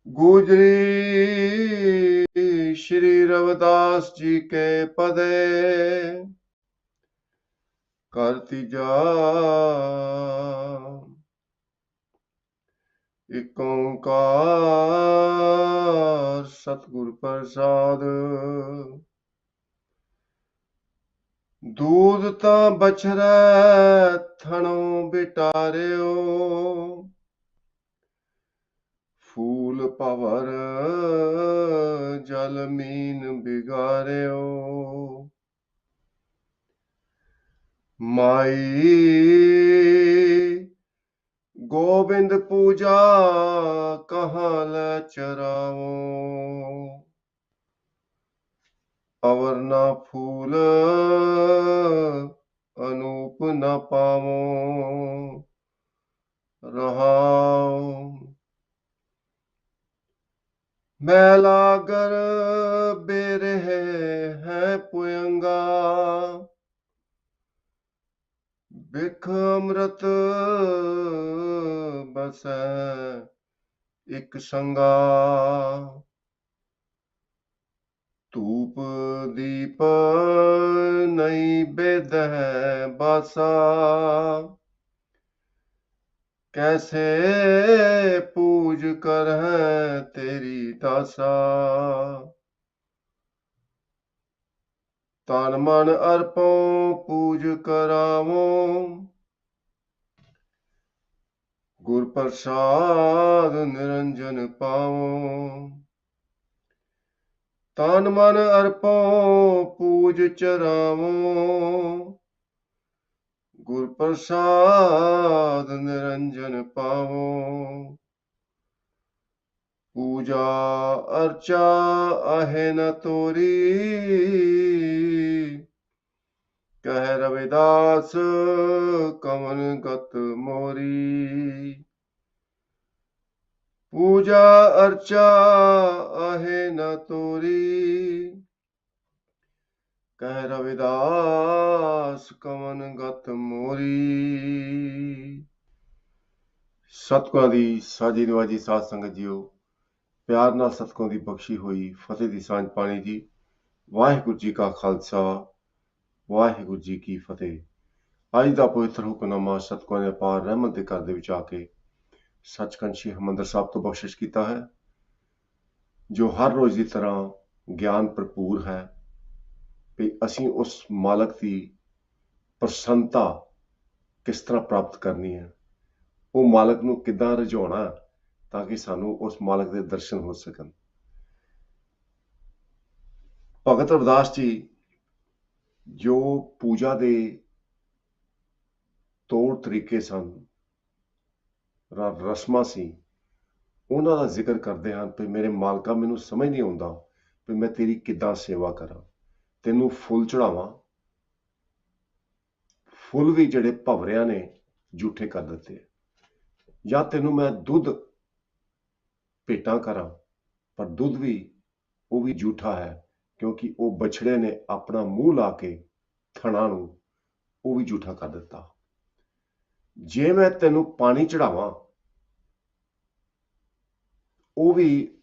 गुजरी श्री रविदास जी के पदे करती जा एक ओंकार सतगुर प्रसाद। दूध तां बछरै थणों बिटारियो फूल भंवर जल मीन बिगारियो माई गोबिंद पूजा कहाँ ले चरावो अवर ना फूल अनूप न पावो रहाओ मैलागर बेरहे है पुयंगा बिख अमृत बसै एक संगा धूप दीप नहीं बेद है बासा कैसे पूज कर है तेरी दासा तन मन अर्पों पूज करावो गुर प्रसाद निरंजन पावो तन मन अर्पों पूज चरावो गुर प्रसाद निरंजन पावो पूजा अर्चा आहे न तोरी कह रविदास कवन गत मोरी पूजा अर्चा आहे न तोरी कह रविदास कवन गत मोरी। सतगुਰਾਂ ਦੀ ਸਾਜੀ ਨਿਵਾਜੀ ਸਾਧ ਸੰਗਤ ਜੀਓ ਪਿਆਰ ਨਾਲ ਸਤਿਗੁਰਾਂ ਦੀ ਬਖਸ਼ੀ ਹੋਈ ਫਤਿਹ ਦੀ ਸਾਂਝ ਪਾਣੀ ਜੀ। ਵਾਹਿਗੁਰੂ ਜੀ ਕਾ ਖਾਲਸਾ ਵਾਹਿਗੁਰੂ ਜੀ ਕੀ ਫਤਿਹ। ਅੱਜ ਦਾ ਪਵਿੱਤਰ ਹੁਕਮਨਾਮਾ ਸਤਿਗੁਰਾਂ ਨੇ ਅਪਾਰ ਰਹਿਮਤ ਦੇ ਘਰ ਦੇ ਵਿੱਚ ਆ ਕੇ ਸੱਚਖੰਡ ਸ੍ਰੀ ਹਰਿਮੰਦਰ ਸਾਹਿਬ ਤੋਂ ਬਖਸ਼ਿਸ਼ ਕੀਤਾ ਹੈ, ਜੋ ਹਰ ਰੋਜ਼ ਦੀ ਤਰ੍ਹਾਂ ਗਿਆਨ ਭਰਪੂਰ ਹੈ ਵੀ ਅਸੀਂ ਉਸ ਮਾਲਕ ਦੀ ਪ੍ਰਸੰਨਤਾ ਕਿਸ ਤਰ੍ਹਾਂ ਪ੍ਰਾਪਤ ਕਰਨੀ ਹੈ, ਉਹ ਮਾਲਕ ਨੂੰ ਕਿੱਦਾਂ ਰਝਾਉਣਾ ਤਾਂ ਕਿ ਸਾਨੂੰ ਉਸ ਮਾਲਕ ਦੇ ਦਰਸ਼ਨ ਹੋ ਸਕਣ। ਭਗਤ ਰਵਿਦਾਸ ਜੀ ਜੋ ਪੂਜਾ ਦੇ ਤੌਰ ਤਰੀਕੇ ਸਨ, ਰਸਮਾਂ ਸੀ, ਉਹਨਾਂ ਦਾ ਜ਼ਿਕਰ ਕਰਦੇ ਹਨ ਕਿ ਮੇਰੇ ਮਾਲਕਾ ਮੈਨੂੰ ਸਮਝ ਨਹੀਂ ਆਉਂਦਾ ਵੀ ਮੈਂ ਤੇਰੀ ਕਿੱਦਾਂ ਸੇਵਾ ਕਰਾਂ, ਤੈਨੂੰ ਫੁੱਲ ਚੜਾਵਾਂ। ਫੁੱਲ ਵੀ ਜਿਹੜੇ ਭਵਰਿਆਂ ਨੇ ਝੂਠੇ ਕਰ ਦਿੱਤੇ, ਜਾਂ ਤੈਨੂੰ ਮੈਂ ਦੁੱਧ ਭੇਟਾਂ ਕਰਾਂ, ਪਰ ਦੁੱਧ ਵੀ ਉਹ ਵੀ ਝੂਠਾ ਹੈ ਕਿਉਂਕਿ ਉਹ ਬਛੜੇ ਨੇ ਆਪਣਾ ਮੂੰਹ ਲਾ ਕੇ ਥਣਾ ਨੂੰ ਉਹ ਵੀ ਝੂਠਾ ਕਰ ਦਿੱਤਾ। ਜੇ ਮੈਂ ਤੈਨੂੰ ਪਾਣੀ ਚੜਾਵਾਂ, ਉਹ ਵੀ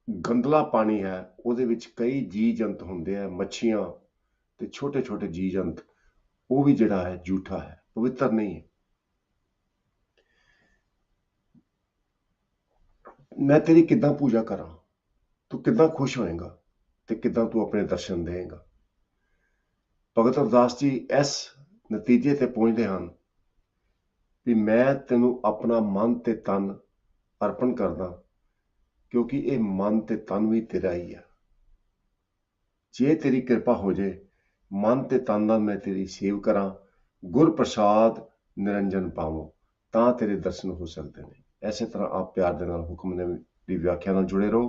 ਗੰਦਲਾ ਪਾਣੀ ਹੈ, ਉਹਦੇ ਵਿੱਚ ਕਈ ਜੀਵ ਜੰਤ ਹੁੰਦੇ ਆ, ਮੱਛੀਆਂ ਤੇ ਛੋਟੇ ਛੋਟੇ ਜੀਵ ਜੰਤ, ਉਹ ਵੀ ਜਿਹੜਾ ਹੈ ਝੂਠਾ ਹੈ, ਪਵਿੱਤਰ ਨਹੀਂ ਹੈ। ਮੈਂ ਤੇਰੀ ਕਿੱਦਾਂ ਪੂਜਾ ਕਰਾਂ, ਤੂੰ ਕਿੱਦਾਂ ਖੁਸ਼ ਹੋਏਗਾ ਤੇ ਕਿੱਦਾਂ ਤੂੰ ਆਪਣੇ ਦਰਸ਼ਨ ਦੇਏਗਾ। ਭਗਤ ਰਵਿਦਾਸ ਜੀ ਇਸ ਨਤੀਜੇ ਤੇ ਪਹੁੰਚਦੇ ਹਨ ਵੀ ਮੈਂ ਤੈਨੂੰ ਆਪਣਾ ਮਨ ਤੇ ਤਨ ਅਰਪਣ ਕਰਦਾ, ਕਿਉਂਕਿ ਇਹ ਮਨ ਤੇ ਤਨ ਵੀ ਤੇਰਾ ਹੀ ਆ। ਜੇ ਤੇਰੀ ਕਿਰਪਾ ਹੋ ਜੇ, ਮਨ ਤੇ ਤਨ ਨਾਲ ਮੈਂ ਤੇਰੀ ਸੇਵ ਕਰਾਂ, ਗੁਰ ਪ੍ਰਸਾਦ ਨਿਰੰਜਨ ਪਾਵੋ, ਤਾਂ ਤੇਰੇ ਦਰਸ਼ਨ ਹੋ ਸਕਦੇ ਨੇ। ਇਸੇ ਤਰ੍ਹਾਂ ਆਪ ਪਿਆਰ ਦੇ ਨਾਲ ਹੁਕਮਨਾਮੇ ਦੀ ਵਿਆਖਿਆ ਨਾਲ ਜੁੜੇ ਰਹੋ।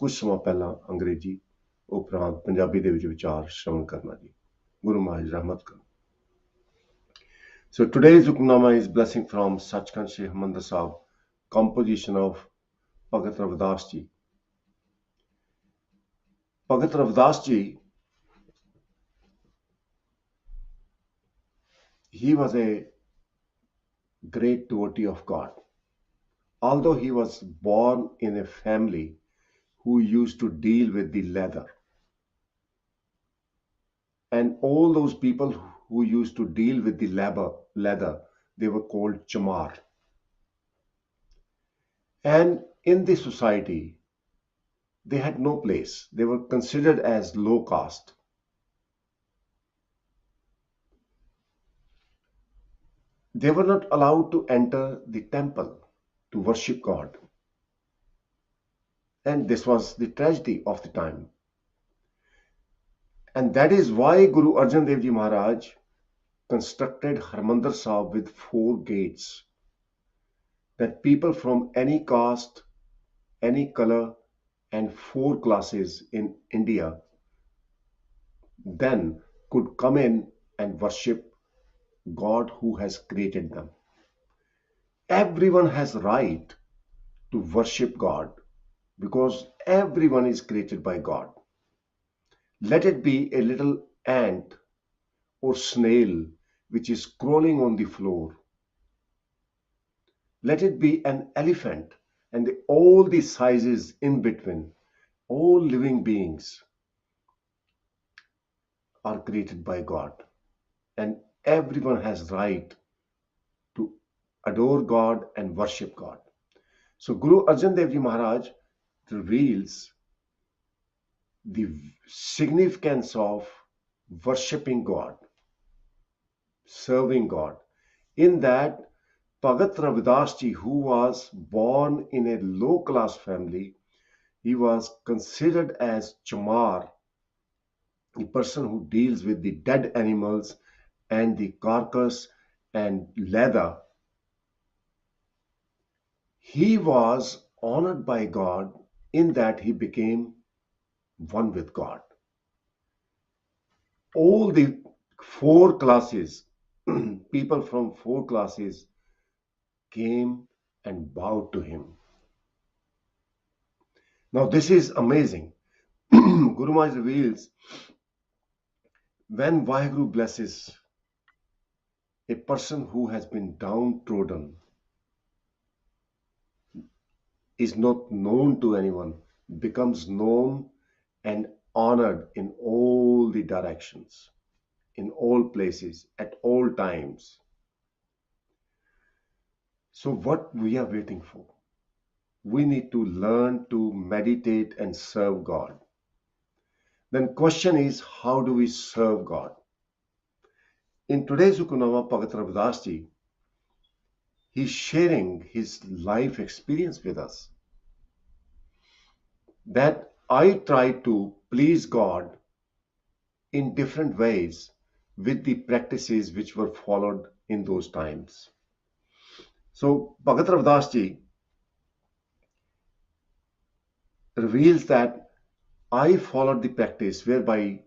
ਕੁਝ ਸਮਾਂ ਪਹਿਲਾਂ ਅੰਗਰੇਜ਼ੀ ਉਪਰੰਤ ਪੰਜਾਬੀ ਦੇ ਵਿੱਚ ਵਿਚਾਰ ਸ਼ਰਵਣ ਕਰਨਾ ਜੀ। ਗੁਰੂ ਮਹਾਰਾਜ ਰਹਿਮਤ ਕਰੋ। So today's Hukumnama is blessing from Sachkhand Sri Harmandir Sahib, composition of Bhagat Ravidas ji. Bhagat Ravidas ji, he was a great devotee of God. although he was born in a family who used to deal with the leather. And all those people who used to deal with the leather, they were called chamar. And in the society, they had no place. They were considered as low caste. They were not allowed to enter the temple to worship God. And this was the tragedy of the time. And that is why Guru Arjan Dev Ji Maharaj constructed Harmandir Sahib with 4 gates, that people from any caste, any color, and 4 classes in India then could come in and worship God who has created them. Everyone has right to worship God because everyone is created by God. Let it be a little ant or snail which is crawling on the floor. Let it be an elephant and all the sizes in between. All living beings are created by God, and everyone has right to adore God and worship God. So Guru Arjan Dev Ji Maharaj reveals the significance of worshipping God, serving God. In that, Bhagat Ravidas Ji, who was born in a low class family, he was considered as chamar, the person who deals with the dead animals and the carcass and leather. He was honored by God in that he became one with God. All the 4 classes, people from 4 classes came and bowed to him. Now, this is amazing. Guru Maharaj reveals when Vaheguru blesses a person who has been downtrodden, is not known to anyone, becomes known and honored in all the directions, in all places, at all times. So what we are waiting for? We need to learn to meditate and serve God. Then question is, how do we serve God? In today's Hukumnama, Bhagat Ravidas Ji, he's sharing his life experience with us. That I try to please God in different ways with the practices which were followed in those times. So Bhagat Ravidas Ji reveals that I followed the practice whereby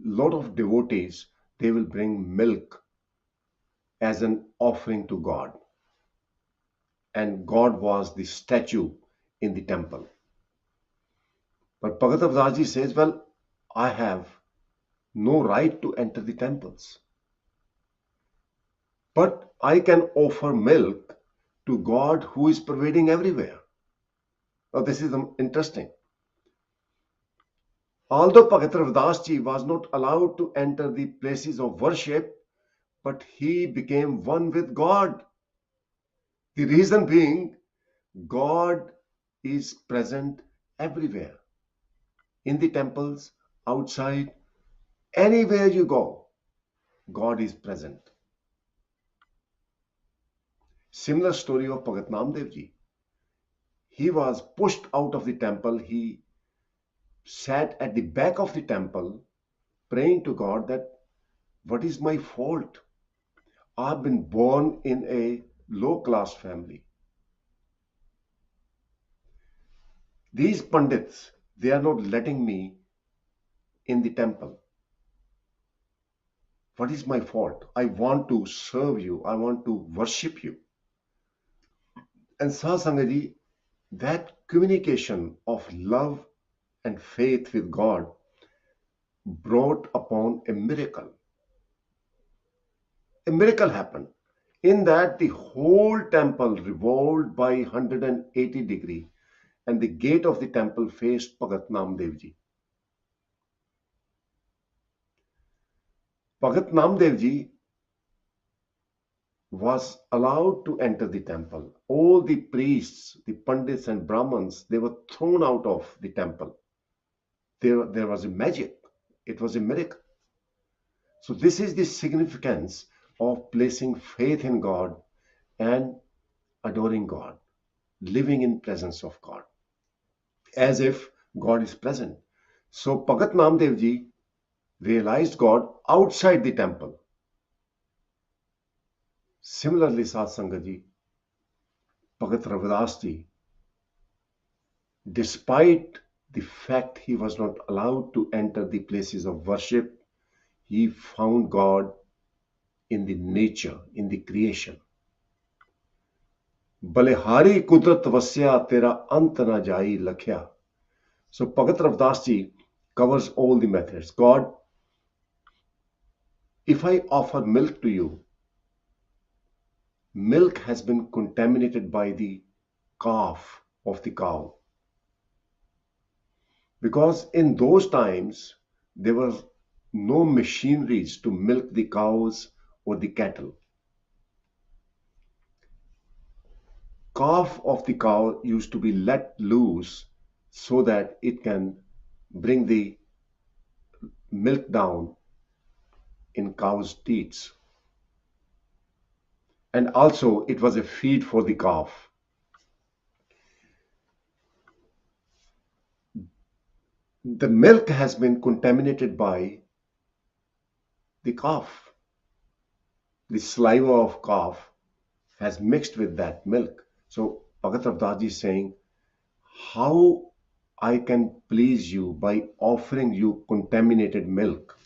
lot of devotees, they will bring milk as an offering to God, and God was the statue in the temple. But Bhagat Ravidas Ji says, well, I have no right to enter the temples, but I can offer milk to God who is pervading everywhere. Now this is interesting. Although Bhagat Ravidas Ji was not allowed to enter the places of worship, but he became one with God. The reason being, God is present everywhere. In the temples, outside, anywhere you go, God is present. Similar story of Bhagat Namdev Ji. He was pushed out of the temple. He sat at the back of the temple praying to God that, what is my fault? I've been born in a low class family. These Pandits, they are not letting me in the temple. What is my fault? I want to serve you. I want to worship you. And Sahasangadi, that communication of love and faith with God brought upon a miracle. A miracle happened. In that, the whole temple revolved by 180 degree, and the gate of the temple faced Bhagat Namdev ji. Bhagat Namdev ji was allowed to enter the temple. All the priests, the pandits and brahmins, they were thrown out of the temple. There was a magic. It was a miracle. So this is the significance of placing faith in God and adoring God, living in presence of God, as if God is present. So Bhagat Namdev ji realized God outside the temple. Similarly, Sat Sangat ji, Bhagat Ravidas ji, despite the fact he was not allowed to enter the places of worship, he found God in the nature, in the creation. बलिहारी कुदरत वस्या तेरा अंत ना जाई लख्या. So Bhagat Ravidas ji covers all the methods. God, if I offer milk to you, milk has been contaminated by the calf of the cow. Because in those times, there were no machineries to milk the cows or the cattle. Calf of the cow used to be let loose so that it can bring the milk down in cow's teats. And also it was a feed for the calf. The milk has been contaminated by the calf. The saliva of calf has mixed with that milk. So Bhagat Ravidas ji is saying, how I can please you by offering you contaminated milk?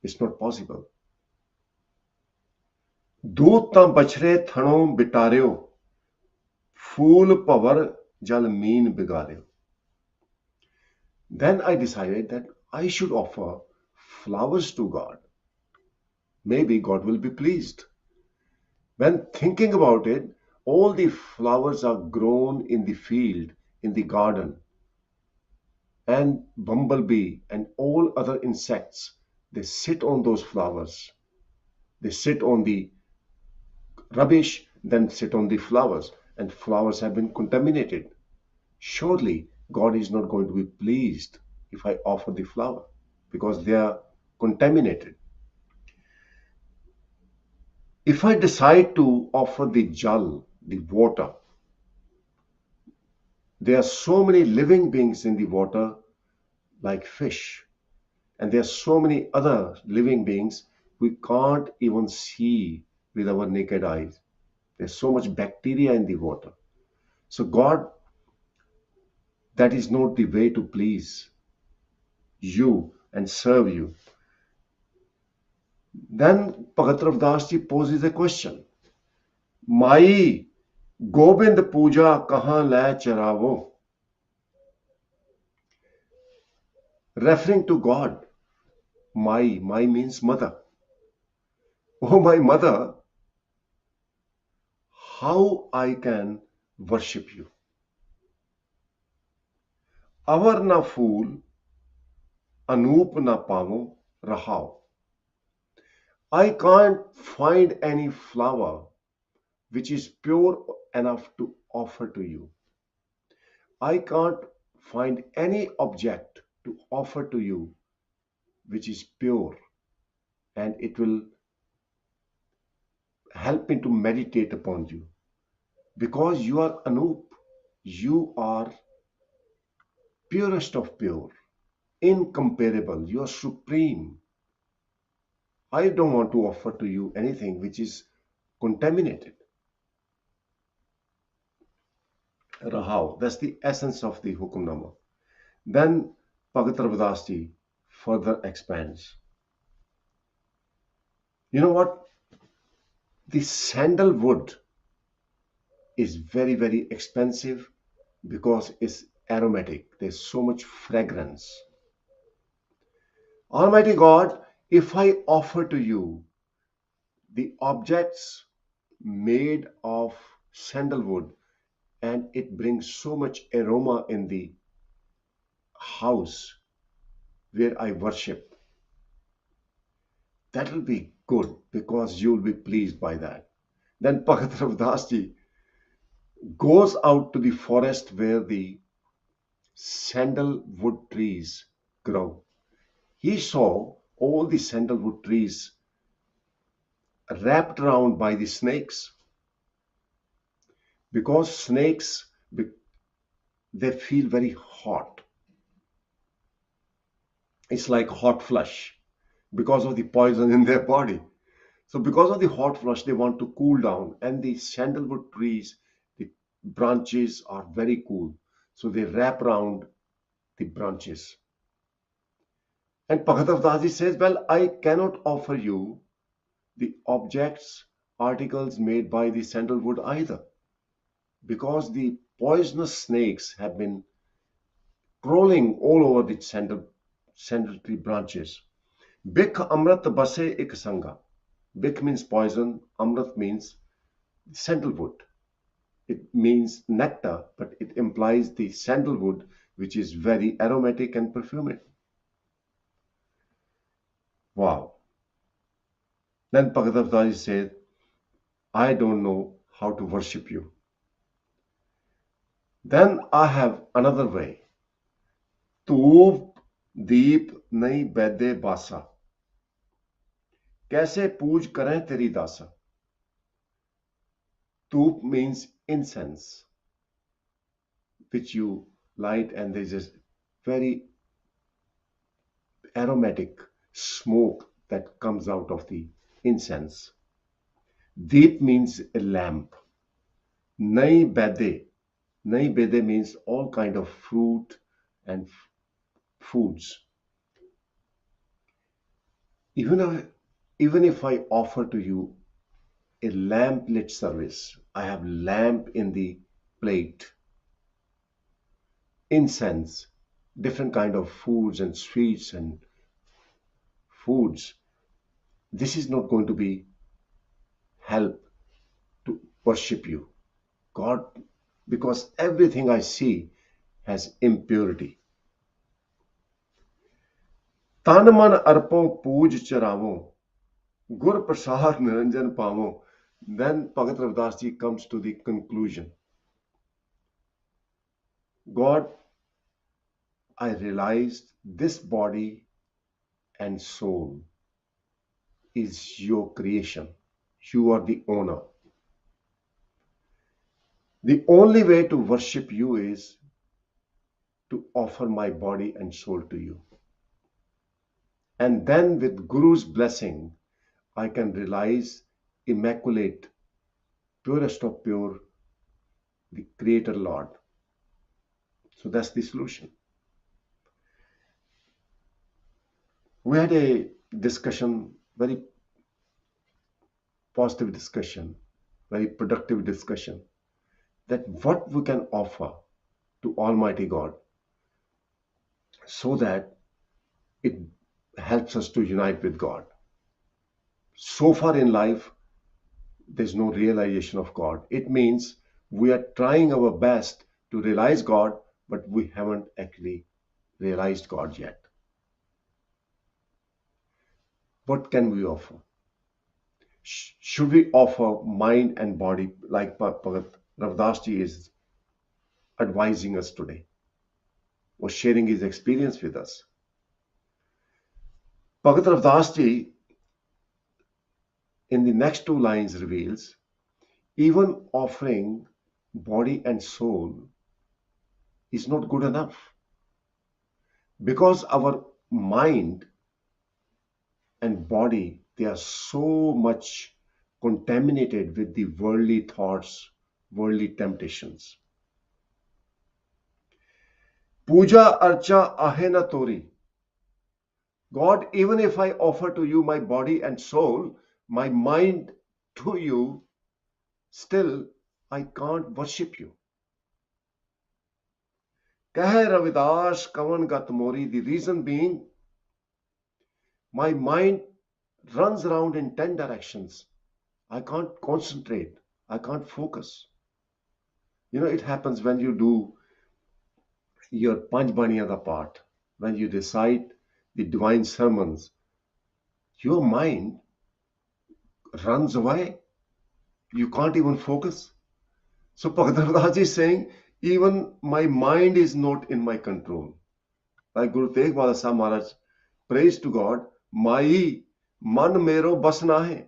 It's not possible. दूध तां बछड़े थणों बिटारियो, फूल भंवर जल mean बिगाड़ियो. Then I decided that I should offer flowers to God. Maybe God will be pleased. When thinking about it, all the flowers are grown in the field, in the garden. And bumblebee and all other insects, they sit on those flowers. They sit on the rubbish, then sit on the flowers, and flowers have been contaminated. Surely God is not going to be pleased if I offer the flower because they are contaminated. If I decide to offer the jal, the water, there are so many living beings in the water like fish, and there are so many other living beings we can't even see with our naked eyes. There's so much bacteria in the water. So God, that is not the way to please you and serve you. Then Bhagat Ravidas ji poses a question. Mai Gobind Puja kahan lai charavo? Referring to God. Mai means mother. Oh my mother, how I can worship you? Avar na fool, anup na pavo, rahao. I can't find any flower which is pure enough to offer to you. I can't find any object to offer to you which is pure and it will help me to meditate upon you. Because you are Anup, you are purest of pure, incomparable, you are supreme. I don't want to offer to you anything which is contaminated. Rahao, that's the essence of the Hukumnama. Then Bhagat Ravidas ji further expands. You know what? The sandalwood is very, very expensive because it's aromatic. There's so much fragrance. Almighty God, if I offer to you the objects made of sandalwood, and it brings so much aroma in the house where I worship. That will be good because you'll be pleased by that. Then Bhagat Ravdas ji goes out to the forest where the sandalwood trees grow. He saw all the sandalwood trees wrapped around by the snakes, because snakes, they feel very hot. It's like hot flush because of the poison in their body. So because of the hot flush, they want to cool down, and the sandalwood trees, the branches are very cool. So they wrap around the branches. And Bhagat Avdasi says, well, I cannot offer you the objects, articles made by the sandalwood either, because the poisonous snakes have been crawling all over the sandal tree branches. Bikh amrat base ik sanga. Bikh means poison, amrat means sandalwood. It means nectar, but it implies the sandalwood, which is very aromatic and perfumed. Wow. Then Bhagat Avdasi said, I don't know how to worship you. Then I have another way. धूप दीप नहीं बैदे बासा, कैसे पूज करें तेरी दासा. Dhūp means incense, which you light, and there's this very aromatic smoke that comes out of the incense. Deep means a lamp. Nai bede means all kind of fruit and foods. Even if I offer to you a lamp lit service, I have lamp in the plate, incense, different kind of foods and sweets and foods. This is not going to be help to worship you, God, because everything I see has impurity. तन मन अर्पो पूज चरावो, gur prasad niranjan pavo. Then Bhagat Ravdas ji comes to the conclusion. God, I realized this body and soul is your creation. You are the owner. The only way to worship you is to offer my body and soul to you. And then with Guru's blessing, I can realize immaculate, purest of pure, the Creator Lord. So that's the solution. We had a discussion, very positive discussion, very productive discussion, that what we can offer to Almighty God so that it helps us to unite with God. So far in life, there's no realization of God. It means we are trying our best to realize God, but we haven't actually realized God yet. What can we offer? Should we offer mind and body like Bhagat Ravdas ji is advising us today, or sharing his experience with us? Bhagat Ravdas ji in the next two lines reveals, even offering body and soul is not good enough, because our mind and body, they are so much contaminated with the worldly thoughts, worldly temptations. Puja archa ahe na tori. God, even if I offer to you my body and soul, my mind to you, still I can't worship you. Kahe Ravidas kavan gat mori. The reason being, my mind runs around in 10 directions. I can't concentrate. I can't focus. It happens when you do your Panch Baniyada part, when you recite the divine sermons, your mind runs away. You can't even focus. So Bhagavad is saying, even my mind is not in my control. Like Guru Tegh Bahadar Sahib Maharaj, praise to God, Mai man mero bas nahe.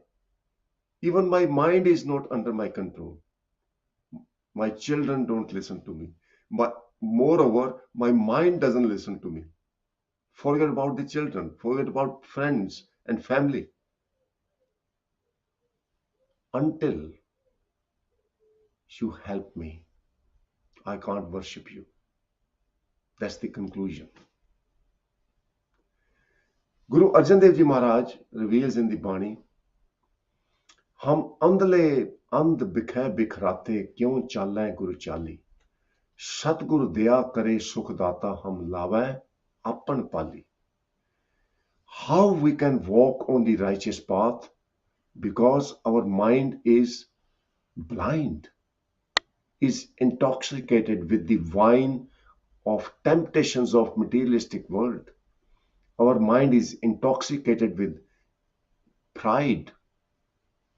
Even my mind is not under my control. My children don't listen to me. But moreover, my mind doesn't listen to me. Forget about the children, forget about friends and family. Until you help me, I can't worship you. That's the conclusion. Guru Arjan Dev Ji Maharaj reveals in the Bani, हम अंधले अंध बिखै बिखराते क्यों चालें गुरु चाली सतगुरु दया करे सुखदाता हम लावें अपन पाली. How we can walk on the righteous path? Because our mind is blind, is intoxicated with the wine of temptations of materialistic world. Our mind is intoxicated with pride,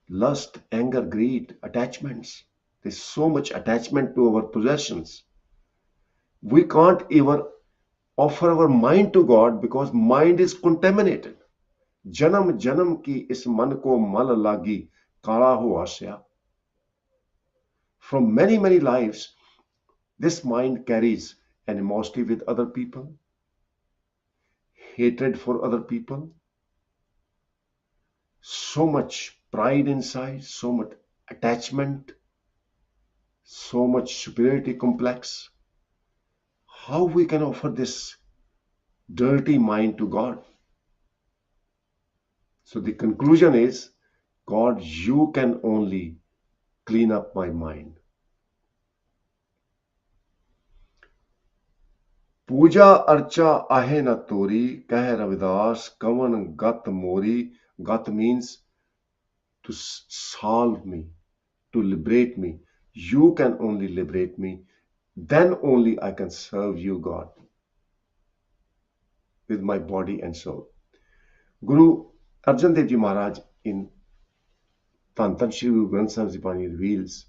lust, anger, greed, attachments. There's so much attachment to our possessions. We can't even offer our mind to God because mind is contaminated. जन्म जन्म की इस मन को मल लागी काला हो आस्या. From many lives, this mind carries animosity with other people, hatred for other people, so much pride inside, so much attachment, so much superiority complex. How we can offer this dirty mind to God? So the conclusion is, God, you can only clean up my mind. पूजा अर्चा आहे न तोरी कह रविदास कवन गत मोरी. Gat means to solve me, to liberate me. You can only liberate me. Then only I can serve you, God, with my body and soul. Guru Arjan Dev Ji Maharaj in Tan Tan Shri Guru Granth Sahib Ji Bani reveals,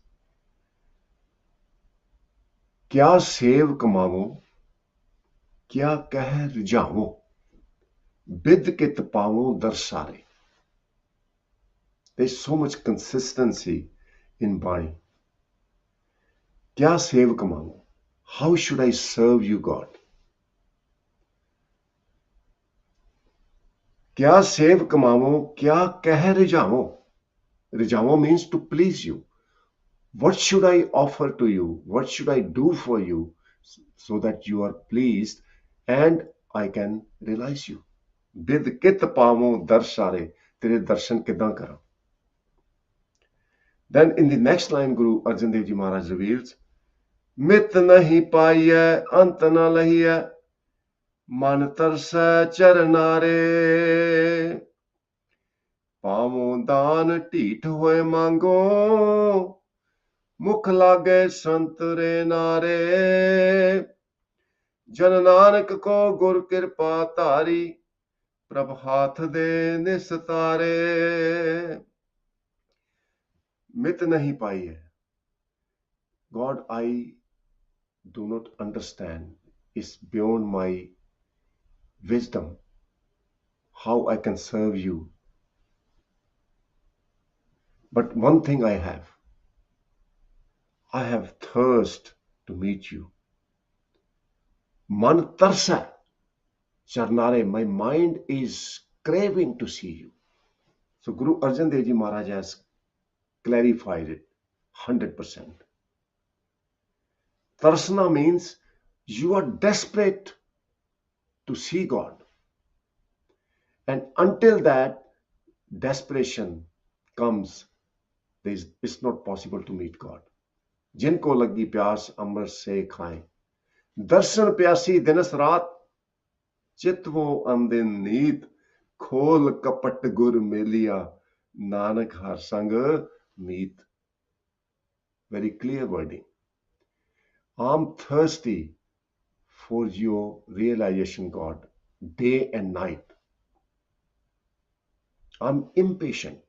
क्या save कमावो क्या कह रिझावो बिद कित पावो दर्शारे. There's so much consistency in Bani. Kya sev kamavu? How should I serve you, God? Kya sev kamavu? Kya keh rijavo? Rijavo means to please you. What should I offer to you? What should I do for you so that you are pleased and I can realize you? Bid kit pavo darshare. Tere darshan kidan kara? Then in the next line, Guru Arjan Dev Ji Maharaj reveals, Mit nahi paiye ant na lahiye man tarsa charnare. Pavo daan teet hoye mango mukh lage santre nare. Jan nanak ko gur kirpa tari prabh haath de nistare. Mit nahi paiye. God, I do not understand. It's beyond my wisdom how I can serve you. But one thing I have thirst to meet you. Man tarsa charnare, my mind is craving to see you. So Guru Arjan Dev Ji Maharaj has clarified it 100%. Tarsana means you are desperate to see God. And until that desperation comes, it's not possible to meet God. जिनको लगी प्यास अमृत से खाएं, दर्शन प्यासी दिनस रात, चितवो अंदिन नीत, खोल कपट गुर मेलिया, नानक हर संग मीत. very clear wording. I'm thirsty for your realization, God, day and night. I'm impatient.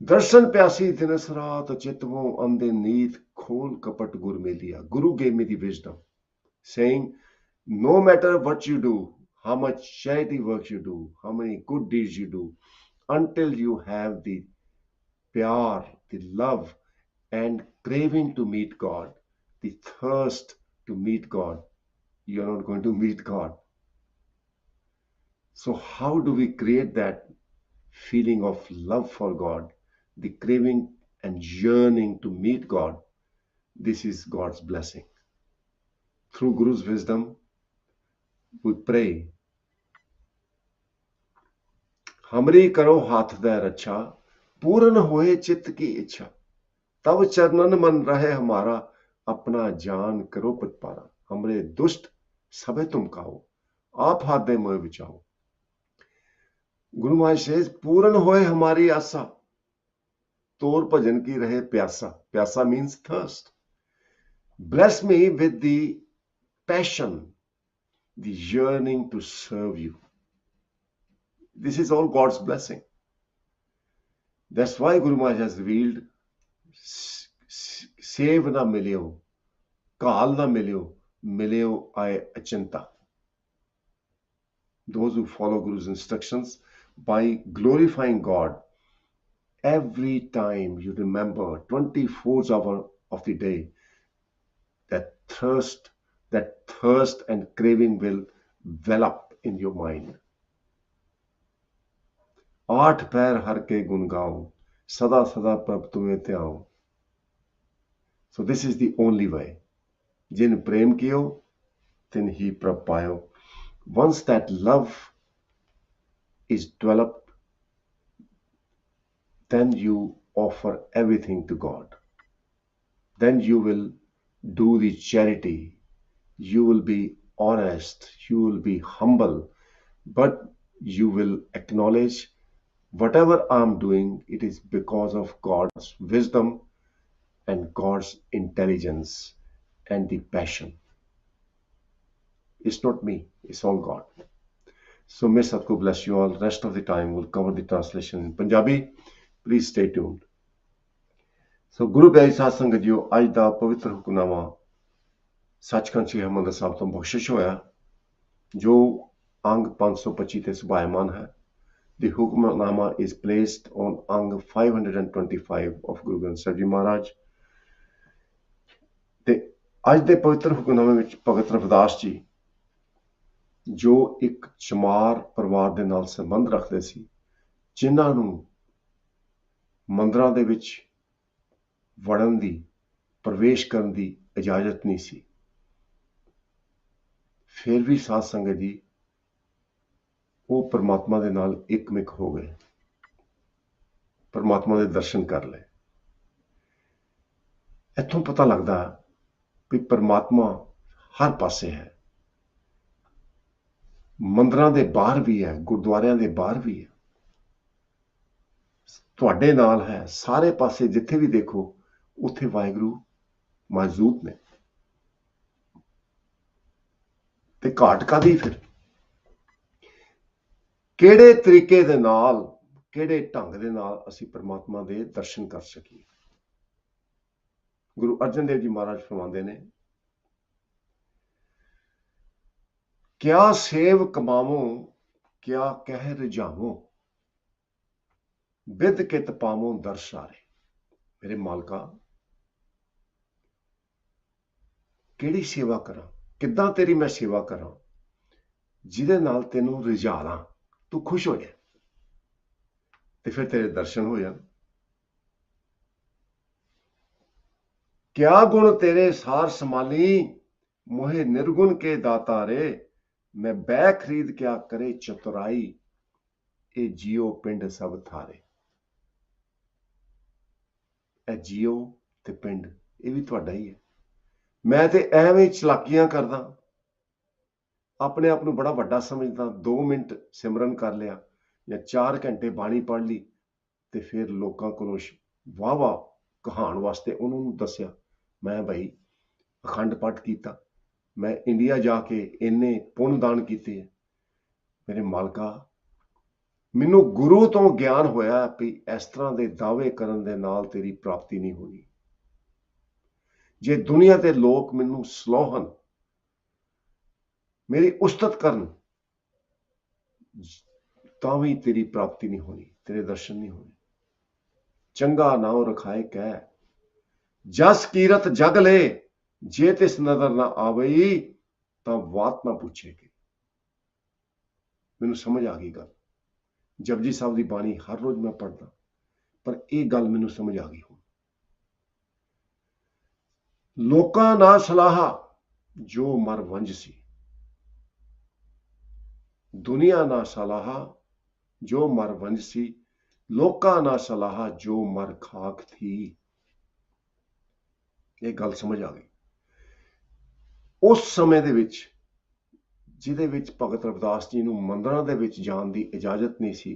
Darshan pyasi dinas raat chitwo ande neet khol kapat gur meliya. Guru gave me the wisdom, saying, no matter what you do, how much charity work you do, how many good deeds you do, until you have the pyar, the love and craving to meet God, the thirst to meet God, you're not going to meet God. So how do we create that feeling of love for God, the craving and yearning to meet God? This is God's blessing. Through Guru's wisdom, we pray, हमरी करो हाथ दे रक्षा, पूर्ण होए चित्त की इच्छा, तब चरणन मन रहे हमारा, अपना जान करो प्रतिपारा, हमरे दुष्ट सबे तुम खाओ, आप हाथ दे मोह बचाओ. Guru Maharaj says, पूर्ण होए हमारी आशा, तोर भजन की रहे प्यासा. Pyasa means thirst. Bless me with the passion, the yearning to serve you. This is all God's blessing. That's why Guru Maharaj has revealed, save na milyo, kaal na milyo ay achanta. Those who follow Guru's instructions, by glorifying God, every time you remember 24 hours of the day, that thirst and craving will well up in your mind. आठ पैर हर के गुण गाओ, सदा सदा प्रभ तुम्हें त्याओ. So this is the only way. जिन प्रेम कियो तिन ही प्रभ पायो. Once that love is developed, then you offer everything to God. Then you will do the charity. You will be honest. You will be humble. But you will acknowledge, whatever I'm doing, it is because of God's wisdom and God's intelligence and the passion. It's not me, it's all God. So may Sadhguru bless you all. Rest of the time we'll cover the translation in Punjabi. Please stay tuned. So Guru Bhai Sath Sangat Jiyo, ਅੱਜ ਦਾ ਪਵਿੱਤਰ ਹੁਕਮਨਾਮਾ ਸੱਚਖੰਡ ਸ੍ਰੀ ਹਰਿਮੰਦਰ ਸਾਹਿਬ ਤੋਂ ਬਖਸ਼ਿਸ਼ ਹੋਇਆ, ਜੋ ਅੰਗ 525 ਤੇ ਸੁਭਾਇਮਾਨ ਹੈ. The Hukumnama is placed on Ang 525 of Guru Granth Sahib Ji Maharaj. ਤੇ ਅੱਜ ਦੇ ਪਵਿੱਤਰ ਹੁਕਮਨਾਮੇ ਵਿੱਚ ਭਗਤ ਰਵਿਦਾਸ ਜੀ, ਜੋ ਇੱਕ ਚਮਾਰ ਪਰਿਵਾਰ ਦੇ ਨਾਲ ਸੰਬੰਧ ਰੱਖਦੇ ਸੀ, ਜਿਨ੍ਹਾਂ ਨੂੰ ਮੰਦਰਾਂ ਦੇ ਵਿੱਚ ਵੜਨ ਦੀ, ਪ੍ਰਵੇਸ਼ ਕਰਨ ਦੀ ਇਜਾਜ਼ਤ ਨਹੀਂ ਸੀ, ਫਿਰ ਵੀ ਸਾਧ ਸੰਗਤ ਜੀ ਉਹ ਪਰਮਾਤਮਾ ਦੇ ਨਾਲ ਇੱਕਮਿਕ ਹੋ ਗਏ, ਪਰਮਾਤਮਾ ਦੇ ਦਰਸ਼ਨ ਕਰ ਲਏ. ਇੱਥੋਂ ਪਤਾ ਲੱਗਦਾ ਵੀ ਪਰਮਾਤਮਾ ਹਰ ਪਾਸੇ ਹੈ, ਮੰਦਰਾਂ ਦੇ ਬਾਹਰ ਵੀ ਹੈ, ਗੁਰਦੁਆਰਿਆਂ ਦੇ ਬਾਹਰ ਵੀ ਹੈ, ਤੁਹਾਡੇ ਨਾਲ ਹੈ, ਸਾਰੇ ਪਾਸੇ ਜਿੱਥੇ ਵੀ ਦੇਖੋ ਉੱਥੇ ਵਾਹਿਗੁਰੂ ਮੌਜੂਦ ਨੇ. ਤੇ ਘਾਟ ਕਾਹਦੀ ਫਿਰ? ਕਿਹੜੇ ਤਰੀਕੇ ਦੇ ਨਾਲ, ਕਿਹੜੇ ਢੰਗ ਦੇ ਨਾਲ ਅਸੀਂ ਪਰਮਾਤਮਾ ਦੇ ਦਰਸ਼ਨ ਕਰ ਸਕੀਏ? ਗੁਰੂ ਅਰਜਨ ਦੇਵ ਜੀ ਮਹਾਰਾਜ ਫਰਮਾਉਂਦੇ ਨੇ, ਕਿਆ ਸੇਵ ਕਮਾਵੋ, ਕਿਆ ਕਹਿ ਰਜਾਵੋ, ਬਿਦ ਕਿਤ ਪਾਵੋ ਦਰਸਾਰੇ. ਮੇਰੇ ਮਾਲਕਾ, ਕਿਹੜੀ ਸੇਵਾ ਕਰਾਂ, ਕਿੱਦਾਂ ਤੇਰੀ ਮੈਂ ਸੇਵਾ ਕਰਾਂ ਜਿਹਦੇ ਨਾਲ ਤੈਨੂੰ ਰਿਝਾ ਲਾਂ, ਤੂੰ ਖੁਸ਼ ਹੋ ਜਾ ਤੇ ਫਿਰ ਤੇਰੇ ਦਰਸ਼ਨ ਹੋ ਜਾਣ. ਕਿਆ ਗੁਣ ਤੇਰੇ ਸਾਰ ਸੰਭਾਲੀ, ਮੋਹਿ ਨਿਰਗੁਣ ਕੇ ਦਾਤਾਰੇ, ਮੈਂ ਬੈ ਖਰੀਦ ਕਿਆ ਕਰੇ ਚਤੁਰਾਈ, ਇਹ ਜੀਓ ਪਿੰਡ ਸਭ ਥਾਰੇ. ਇਹ ਜੀਓ ਤੇ ਪਿੰਡ ਇਹ ਵੀ ਤੁਹਾਡਾ ਹੀ ਹੈ. ਮੈਂ ਤੇ ਐਵੇਂ ਚਲਾਕੀਆਂ ਕਰਦਾ, ਆਪਣੇ ਆਪ ਨੂੰ ਬੜਾ ਵੱਡਾ ਸਮਝਦਾ, 2 ਮਿੰਟ ਸਿਮਰਨ ਕਰ ਲਿਆ ਜਾਂ 4 ਘੰਟੇ ਬਾਣੀ ਪੜ੍ਹ ਲਈ ਤੇ ਫਿਰ ਲੋਕਾਂ ਕੋਲੋਂ ਵਾਹ ਵਾਹ ਕਹਾਣ ਵਾਸਤੇ ਉਹਨਾਂ ਨੂੰ ਦੱਸਿਆ, ਮੈਂ ਭਾਈ ਅਖੰਡ ਪਾਠ ਕੀਤਾ, ਮੈਂ ਇੰਡੀਆ ਜਾ ਕੇ ਇੰਨੇ ਪੁੰਨ ਦਾਨ ਕੀਤੇ ਹੈ। ਮੇਰੇ ਮਾਲਕਾ, ਮੈਨੂੰ ਗੁਰੂ ਤੋਂ ਗਿਆਨ ਹੋਇਆ ਵੀ ਇਸ ਤਰ੍ਹਾਂ ਦੇ ਦਾਅਵੇ ਕਰਨ ਦੇ ਨਾਲ ਤੇਰੀ ਪ੍ਰਾਪਤੀ ਨਹੀਂ ਹੋਣੀ। ਜੇ ਦੁਨੀਆ ਦੇ ਲੋਕ ਮੈਨੂੰ ਸਲੋਹਨ, ਮੇਰੀ ਉਸਤਤ ਕਰਨ, ਤਾਂ ਵੀ ਤੇਰੀ ਪ੍ਰਾਪਤੀ ਨਹੀਂ ਹੋਣੀ, ਤੇਰੇ ਦਰਸ਼ਨ ਨਹੀਂ ਹੋਣੇ। ਚੰਗਾ ਨਾਉ ਰਖਾਏ ਕਹਿ, ਜਸ ਕੀਰਤ ਜਗ ਲੈ, ਜੇ ਤਿਸ ਨਜ਼ਰ ਨਾ ਆਵਈ, ਤਾਂ ਬਾਤ ਨਾ ਪੁੱਛੇਗੀ। ਮੈਨੂੰ ਸਮਝ ਆ ਗਈ ਗੱਲ। ਜਪਜੀ ਸਾਹਿਬ ਦੀ ਬਾਣੀ ਹਰ ਰੋਜ਼ ਮੈਂ ਪੜ੍ਹਦਾ, ਪਰ ਇਹ ਗੱਲ ਮੈਨੂੰ ਸਮਝ ਆ ਗਈ ਹੁਣ। ਲੋਕਾਂ ਨਾ ਸਲਾਹਾ ਜੋ ਮਰ ਵੰਜ ਸੀ, ਦੁਨੀਆ ਨਾ ਸਲਾਹਾ ਜੋ ਮਰ ਵੰਜ ਸੀ, ਲੋਕਾਂ ਨਾ ਸਲਾਹਾ ਜੋ ਮਰ ਖਾਕ ਥੀ। ਇਹ ਗੱਲ ਸਮਝ ਆ ਗਈ। ਉਸ ਸਮੇਂ ਦੇ ਵਿੱਚ, ਜਿਹਦੇ ਵਿੱਚ ਭਗਤ ਰਵਿਦਾਸ ਜੀ ਨੂੰ ਮੰਦਰਾਂ ਦੇ ਵਿੱਚ ਜਾਣ ਦੀ ਇਜਾਜ਼ਤ ਨਹੀਂ ਸੀ,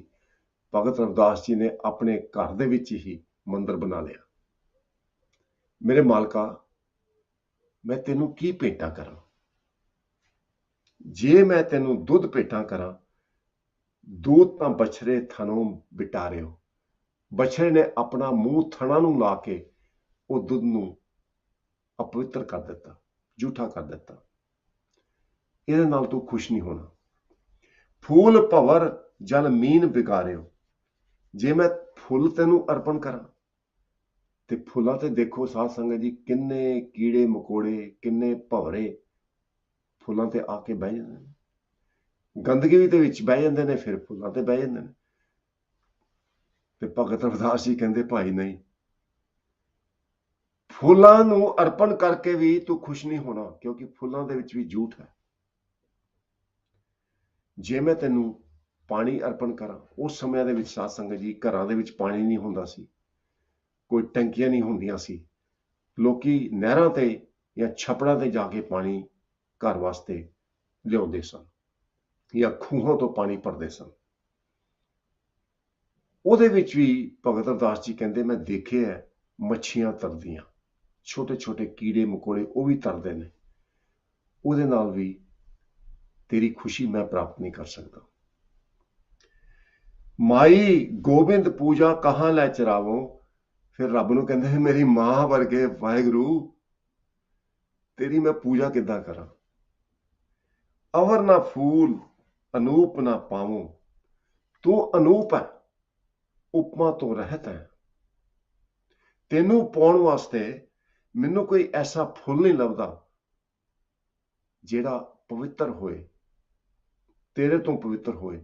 ਭਗਤ ਰਵਿਦਾਸ ਜੀ ਨੇ ਆਪਣੇ ਘਰ ਦੇ ਵਿੱਚ ਹੀ ਮੰਦਰ ਬਣਾ ਲਿਆ। ਮੇਰੇ ਮਾਲਕਾ, ਮੈਂ ਤੈਨੂੰ ਕੀ ਭੇਟਾ ਕਰਾਂ? ਜੇ ਮੈਂ ਤੈਨੂੰ ਦੁੱਧ ਭੇਟਾ ਕਰਾਂ, ਦੂਤ ਤਾਂ ਬਛੜੇ ਥਣੋਂ ਬਿਟਾਰਿਓ। ਬਛੜੇ ਨੇ ਆਪਣਾ ਮੂੰਹ ਥਣਾ ਨੂੰ ਲਾ ਕੇ ਉਹ ਦੁੱਧ ਨੂੰ ਅਪਵਿੱਤਰ ਕਰ ਦਿੱਤਾ, ਝੂਠਾ ਕਰ ਦਿੱਤਾ। ਇਹਦੇ ਨਾਲ ਤੂੰ ਖੁਸ਼ ਨਹੀਂ ਹੋਣਾ। ਫੂਲ ਭਵਰ ਜਲ ਮੀਨ ਬਿਗਾਰਿਓ। ਜੇ ਮੈਂ ਫੁੱਲ ਤੈਨੂੰ ਅਰਪਣ ਕਰਾਂ, ਤੇ ਫੁੱਲਾਂ ਤੇ ਦੇਖੋ ਸਾਧ ਸੰਗਤ ਜੀ, ਕਿੰਨੇ ਕੀੜੇ ਮਕੋੜੇ, ਕਿੰਨੇ ਭਵਰੇ ਫੁੱਲਾਂ ਤੇ ਆ ਕੇ ਬਹਿ ਜਾਂਦੇ ਨੇ। ਗੰਦਗੀ ਵੀ ਦੇ ਵਿੱਚ ਬਹਿ ਜਾਂਦੇ ਨੇ, ਫਿਰ ਫੁੱਲਾਂ ਤੇ ਬਹਿ ਜਾਂਦੇ ਨੇ। ਤੇ ਭਗਤ ਰਵਿਦਾਸ ਜੀ ਕਹਿੰਦੇ, ਭਾਈ ਨਹੀਂ, ਫੁੱਲਾਂ ਨੂੰ ਅਰਪਣ ਕਰਕੇ ਵੀ ਤੂੰ ਖੁਸ਼ ਨਹੀਂ ਹੋਣਾ, ਕਿਉਂਕਿ ਫੁੱਲਾਂ ਦੇ ਵਿੱਚ ਵੀ ਝੂਠ ਹੈ। ਜੇ ਮੈਂ ਤੈਨੂੰ ਪਾਣੀ ਅਰਪਣ ਕਰਾਂ, ਉਸ ਸਮਿਆਂ ਦੇ ਵਿੱਚ ਸਾਧ ਸੰਗਤ ਜੀ ਘਰਾਂ ਦੇ ਵਿੱਚ ਪਾਣੀ ਨਹੀਂ ਹੁੰਦਾ ਸੀ, ਕੋਈ ਟੈਂਕੀਆਂ ਨਹੀਂ ਹੁੰਦੀਆਂ ਸੀ। ਲੋਕੀ ਨਹਿਰਾਂ ਤੇ ਜਾਂ ਛੱਪੜਾਂ ਤੇ ਜਾ ਕੇ ਪਾਣੀ ਘਰ ਵਾਸਤੇ ਲਿਆਉਂਦੇ ਸਨ, ਜਾਂ ਖੂਹਾਂ ਤੋਂ ਪਾਣੀ ਭਰਦੇ ਸਨ। ਉਹਦੇ ਵਿੱਚ ਵੀ ਭਗਤ ਰਵਿਦਾਸ ਜੀ ਕਹਿੰਦੇ, ਮੈਂ ਦੇਖਿਆ ਮੱਛੀਆਂ ਤਰਦੀਆਂ, ਛੋਟੇ ਛੋਟੇ ਕੀੜੇ ਮਕੋੜੇ ਉਹ ਵੀ ਤਰਦੇ ਨੇ। ਉਹਦੇ ਨਾਲ ਵੀ ਤੇਰੀ ਖੁਸ਼ੀ ਮੈਂ ਪ੍ਰਾਪਤ ਨਹੀਂ ਕਰ ਸਕਦਾ। ਮਾਈ ਗੋਬਿੰਦ ਪੂਜਾ ਕਹਾਂ ਲੈ ਚਰਾਵੋ। ਫਿਰ ਰੱਬ ਨੂੰ ਕਹਿੰਦੇ, ਮੇਰੀ ਮਾਂ ਵਰਗੇ ਵਾਹਿਗੁਰੂ, ਤੇਰੀ ਮੈਂ ਪੂਜਾ ਕਿੱਦਾਂ ਕਰਾਂ? ਅਵਰ ਨਾ ਫੂਲ ਅਨੂਪ ਨਾ ਪਾਵੋ। ਤੂੰ ਅਨੂਪ ਹੈ, ਉਪਮਾ ਤੋਂ ਰਹਿਤ ਹੈ। ਤੈਨੂੰ ਪਾਉਣ ਵਾਸਤੇ ਮੈਨੂੰ ਕੋਈ ਐਸਾ ਫੁੱਲ ਨਹੀਂ ਲੱਭਦਾ ਜਿਹੜਾ ਪਵਿੱਤਰ ਹੋਏ, ਤੇਰੇ ਤੋਂ ਪਵਿੱਤਰ ਹੋਏ।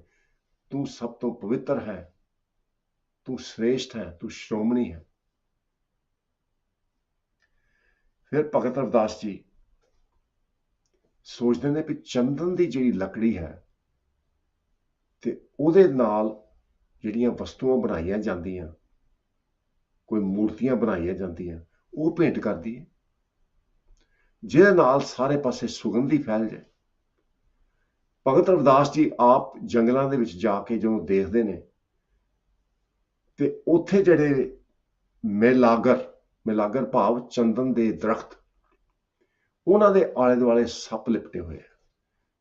ਤੂੰ ਸਭ ਤੋਂ ਪਵਿੱਤਰ ਹੈ, ਤੂੰ ਸ੍ਰੇਸ਼ਟ ਹੈ, ਤੂੰ ਸ਼੍ਰੋਮਣੀ ਹੈ। ਫਿਰ ਭਗਤ ਰਵਿਦਾਸ ਜੀ ਸੋਚਦੇ ਨੇ ਵੀ ਚੰਦਨ ਦੀ ਜਿਹੜੀ ਲੱਕੜੀ ਹੈ, ਤੇ ਉਹਦੇ ਨਾਲ ਜਿਹੜੀਆਂ ਵਸਤੂਆਂ ਬਣਾਈਆਂ ਜਾਂਦੀਆਂ, ਕੋਈ ਮੂਰਤੀਆਂ ਬਣਾਈਆਂ ਜਾਂਦੀਆਂ, ਉਹ ਭੇਂਟ ਕਰਦੀ ਹੈ, ਜਿਹਦੇ ਨਾਲ ਸਾਰੇ ਪਾਸੇ ਸੁਗੰਧੀ ਫੈਲ ਜਾਏ। ਭਗਤ ਰਵਿਦਾਸ ਜੀ ਆਪ ਜੰਗਲਾਂ ਦੇ ਵਿੱਚ ਜਾ ਕੇ ਜਦੋਂ ਦੇਖਦੇ ਨੇ, ਤੇ ਉੱਥੇ ਜਿਹੜੇ ਮੇਲਾਗਰ ਭਾਵ ਚੰਦਨ ਦੇ ਦਰਖਤ, ਉਹਨਾਂ ਦੇ ਆਲੇ ਦੁਆਲੇ ਸੱਪ ਲਿਪਟੇ ਹੋਏ ਆ,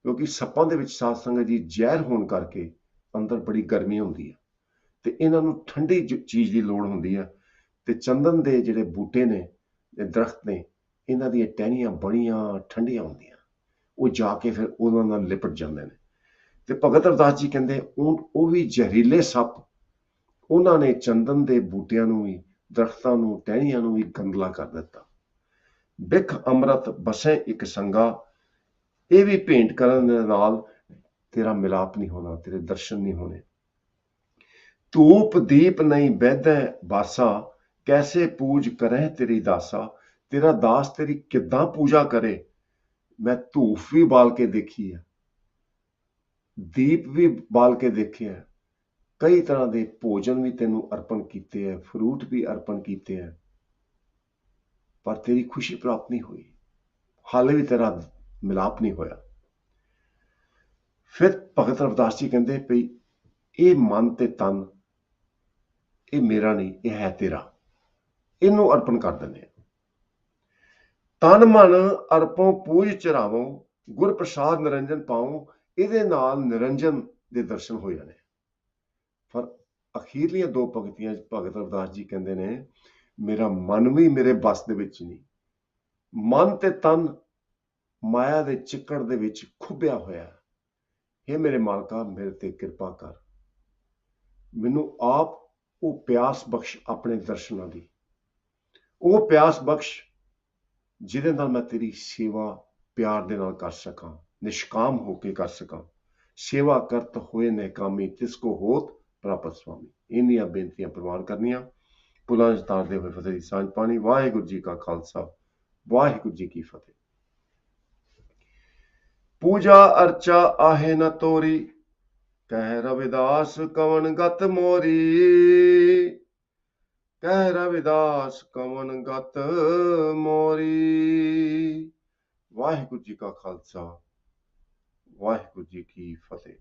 ਕਿਉਂਕਿ ਸੱਪਾਂ ਦੇ ਵਿੱਚ ਸਾਧ ਸੰਗਤ ਜੀ ਜ਼ਹਿਰ ਹੋਣ ਕਰਕੇ ਅੰਦਰ ਬੜੀ ਗਰਮੀ ਹੁੰਦੀ ਹੈ, ਤੇ ਇਹਨਾਂ ਨੂੰ ਠੰਡੀ ਚੀਜ਼ ਦੀ ਲੋੜ ਹੁੰਦੀ ਹੈ। ਤੇ ਚੰਦਨ ਦੇ ਜਿਹੜੇ ਬੂਟੇ ਨੇ, ਦਰਖਤ ਨੇ, ਇਹਨਾਂ ਦੀਆਂ ਟਹਿਣੀਆਂ ਬੜੀਆਂ ਠੰਡੀਆਂ ਹੁੰਦੀਆਂ, ਉਹ ਜਾ ਕੇ ਫਿਰ ਉਹਨਾਂ ਨਾਲ ਲਿਪਟ ਜਾਂਦੇ ਨੇ। ਤੇ ਭਗਤ ਰਵਿਦਾਸ ਜੀ ਕਹਿੰਦੇ, ਉਹ ਵੀ ਜ਼ਹਿਰੀਲੇ ਸੱਪ, ਉਹਨਾਂ ਨੇ ਚੰਦਨ ਦੇ ਬੂਟਿਆਂ ਨੂੰ ਵੀ, ਦਰਖਤਾਂ ਨੂੰ, ਟਹਿਣੀਆਂ ਨੂੰ ਵੀ ਗੰਦਲਾ ਕਰ ਦਿੱਤਾ। ਬਿਖ ਅੰਮ੍ਰਿਤ ਬਸੇ ਇੱਕ ਸੰਗਾ। ਇਹ ਵੀ ਭੇਂਟ ਕਰਨ ਦੇ ਨਾਲ ਤੇਰਾ ਮਿਲਾਪ ਨਹੀਂ ਹੋਣਾ, ਤੇਰੇ ਦਰਸ਼ਨ ਨਹੀਂ ਹੋਣੇ। ਧੂਪ ਦੀਪ ਨਹੀਂ ਬਹਿਦੈ ਬਾਸਾ, ਕੈਸੇ ਪੂਜ ਕਰੇ ਤੇਰੀ ਦਾਸਾ। ਤੇਰਾ ਦਾਸ ਤੇਰੀ ਕਿੱਦਾਂ ਪੂਜਾ ਕਰੇ? ਮੈਂ ਧੂਪ ਵੀ ਬਾਲ ਕੇ ਦੇਖੀ ਹੈ, ਦੀਪ ਵੀ ਬਾਲ ਕੇ ਦੇਖਿਆ, ਕਈ ਤਰ੍ਹਾਂ ਦੇ ਭੋਜਨ ਵੀ ਤੈਨੂੰ ਅਰਪਣ ਕੀਤੇ ਹੈ, ਫਰੂਟ ਵੀ ਅਰਪਣ ਕੀਤੇ ਹੈ, ਪਰ ਤੇਰੀ ਖੁਸ਼ੀ ਪ੍ਰਾਪਤ ਨਹੀਂ ਹੋਈ, ਹਾਲੇ ਵੀ ਤੇਰਾ ਮਿਲਾਪ ਨਹੀਂ ਹੋਇਆ। ਫਿਰ ਭਗਤ ਰਵਿਦਾਸ ਜੀ ਕਹਿੰਦੇ ਭਈ ਇਹ ਮਨ ਤੇ ਤਨ, ਇਹ ਮੇਰਾ ਨਹੀਂ, ਇਹ ਹੈ ਤੇਰਾ। ਇਹਨੂੰ ਅਰਪਣ ਕਰ ਦਿੰਦੇ ਆ। ਤਨ ਮਨ ਅਰਪੋ ਪੂਜ ਚਰਾਵੋ, ਗੁਰ ਪ੍ਰਸਾਦ ਨਿਰੰਜਨ ਪਾਉ। ਇਹਦੇ ਨਾਲ ਨਿਰੰਜਨ ਦੇ ਦਰਸ਼ਨ ਹੋ ਜਾਣੇ। ਪਰ ਅਖੀਰਲੀਆਂ ਦੋ ਪੰਕਤੀਆਂ ਭਗਤ ਰਵਿਦਾਸ ਜੀ ਕਹਿੰਦੇ ਨੇ, ਮੇਰਾ ਮਨ ਵੀ ਮੇਰੇ ਬਸ ਦੇ ਵਿੱਚ ਨਹੀਂ, ਮਨ ਤੇ ਤਨ ਮਾਇਆ ਦੇ ਚਿੱਕੜ ਦੇ ਵਿੱਚ ਖੁੱਭਿਆ ਹੋਇਆ। ਇਹ ਮੇਰੇ ਮਾਲਕਾ, ਮੇਰੇ ਤੇ ਕਿਰਪਾ ਕਰ, ਮੈਨੂੰ ਆਪ ਉਹ ਪਿਆਸ ਬਖਸ਼ ਆਪਣੇ ਦਰਸ਼ਨਾਂ ਦੀ, ਉਹ ਪਿਆਸ ਬਖਸ਼ ਜਿਹਦੇ ਨਾਲ ਮੈਂ ਤੇਰੀ ਸੇਵਾ ਪਿਆਰ ਦੇ ਨਾਲ ਕਰ ਸਕਾਂ, ਨਿਸ਼ਕਾਮ ਹੋ ਕੇ ਕਰ ਸਕਾਂ। ਸੇਵਾ ਕਰਤ ਹੋਏ ਨੇਕਾਮੀ, ਤਿਸ ਕੋ ਹੋਤ ਪ੍ਰਾਪਤ ਸੁਆਮੀ। ਇੰਨੀਆਂ ਬੇਨਤੀਆਂ ਪ੍ਰਵਾਨ ਕਰਨੀਆਂ, ਪੁਲਾਂ 'ਚ ਤਾਰਦੇ ਹੋਏ ਫਤਿਹ ਦੀ ਸਾਂਝ ਪਾਣੀ। ਵਾਹਿਗੁਰੂ ਜੀ ਕਾ ਖਾਲਸਾ, ਵਾਹਿਗੁਰੂ ਜੀ ਕੀ ਫਤਿਹ। ਪੂਜਾ ਅਰਚਾ ਆਹੇ ਨ ਤੋਰੀ, ਕਹਿ ਰਵਿਦਾਸ ਕਵਨ ਗਤ ਮੋਰੀ। ਕਹਿ ਰਵਿਦਾਸ ਕਵਨ ਗਤ ਮੋਰੀ। ਵਾਹਿਗੁਰੂ ਜੀ ਕਾ ਖਾਲਸਾ, ਵਾਹਿਗੁਰੂ ਜੀ ਕੀ ਫਤਿਹ।